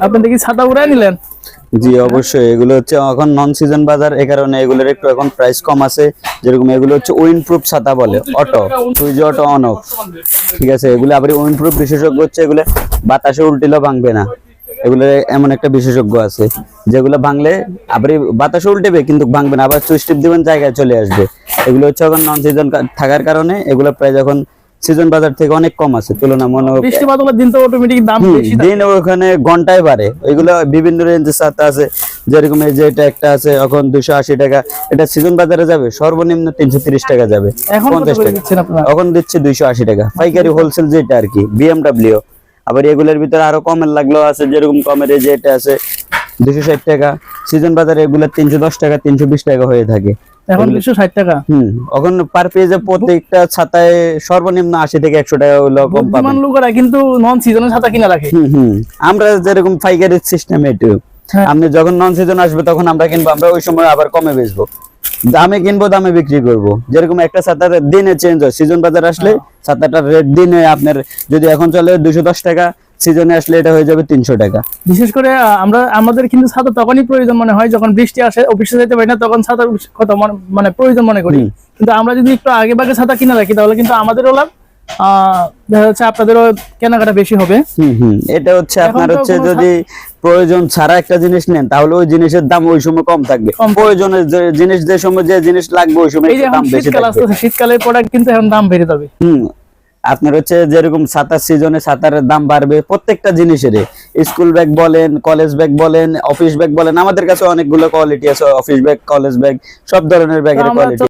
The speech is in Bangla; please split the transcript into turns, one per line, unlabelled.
আপনি দেখি ছাতা উড়াই নিলেন।
জি অবশ্যই, এগুলো হচ্ছে এখন নন সিজন বাজার, এই কারণে এগুলোর একটু এখন প্রাইস কম আছে। যেরকম এগুলো হচ্ছে উইন্ড প্রুফ ছাতা বলে, auto switch auto on of, ঠিক আছে। এগুলো আবার উইন্ড প্রুফ বিশেষজ্ঞ হচ্ছে এগুলো বাতাসে উল্টিলেও ভাঙবে না। এগুলো এমন একটা বিশেষজ্ঞ আছে যেগুলো ভাঙলে আবার বাতাসে উল্টেবে কিন্তু ভাঙবে না, আবার সুইচ টিপ দিবেন জায়গায় চলে আসবে। এগুলো হচ্ছে এখন নন সিজন থাকার কারণে এগুলো প্রাইস এখন সিজন বাজার থেকে অনেক কম আছে তুলনামূলক।
বৃষ্টি বাদলের দিন তো অটোমেটিক দাম বেশি
দিন ওখানে ঘন্টায় বাড়ে। ওইগুলো বিভিন্ন রেঞ্জের ছাতা আছে, যেরকম এই যে এটা একটা আছে এখন 280 টাকা, এটা সিজন বাজারে যাবে সর্বনিম্ন 330 টাকা যাবে,
এখন
50 টাকা
দিচ্ছেন আপনারা?
এখন দিচ্ছে 280 টাকা পাইকারি হোলসেল যেটা আর কি BMW। আবার এগুলোর ভিতরে আরো কমের লাগলো আছে, যেরকম কমের এই যে এটা আছে 260 টাকা, সিজন বাজারে এগুলো 310 টাকা 320 টাকা হয়ে থাকে
এখন 260 টাকা।
এখন পার পেজে প্রত্যেকটা ছাতায় সর্বনিম্ন 80 থেকে 100 টাকা হলো কম পাবেন।
বুদ্ধিমান লোকেরা কিন্তু নন সিজনের ছাতা কিনা রাখে।
আমরা যেরকম পাইকারি সিস্টেম এটু, আপনি যখন নন সিজন আসবে তখন আমরা কিনবো, আমরা ওই সময় আবার কমে বেচবো, দামে কিনবো দামে বিক্রি করব। যেরকম একটা ছাতার দিনে চেঞ্জ হয়, সিজন বাজার আসলে ছাতাটার রেট দিনে আপনার যদি এখন চলে 210 টাকা, সিজনে আসলে এটা হয়ে যাবে 300 টাকা।
বিশেষ করে আমাদের কিন্তু ছাতা তখনই প্রয়োজন মনে হয় যখন বৃষ্টি আসে, অফিসে যেতে পারি না, তখন ছাতার কথা মানে প্রয়োজন মনে করি। কিন্তু আমরা যদি একটু আগে ভাগে ছাতা কিনে রাখি তাহলে কিন্তু আমাদেরও লাভ, দেখা যাচ্ছে আপনাদেরও কেনাকাটা বেশি হবে।
এটা হচ্ছে আপনার হচ্ছে যদি প্রয়োজন ছাড়া একটা জিনিস নেন তাহলে ওই জিনিসের দাম ওই সময় কম থাকবে, প্রয়োজনের জিনিস যে সময় যে জিনিস লাগবে ওই সময় দাম বেশি থাকবে।
শীতকালের প্রোডাক্ট কিন্তু এখন দাম বেড়ে যাবে।
আপনার হচ্ছে যেরকম ছাতার সিজনে ছাতার দাম বাড়বে প্রত্যেকটা জিনিসের, স্কুল ব্যাগ বলেন, কলেজ ব্যাগ বলেন, অফিস ব্যাগ বলেন, আমাদের কাছে অনেকগুলো কোয়ালিটি আছে, অফিস ব্যাগ, কলেজ ব্যাগ, সব ধরনের ব্যাগের কোয়ালিটি।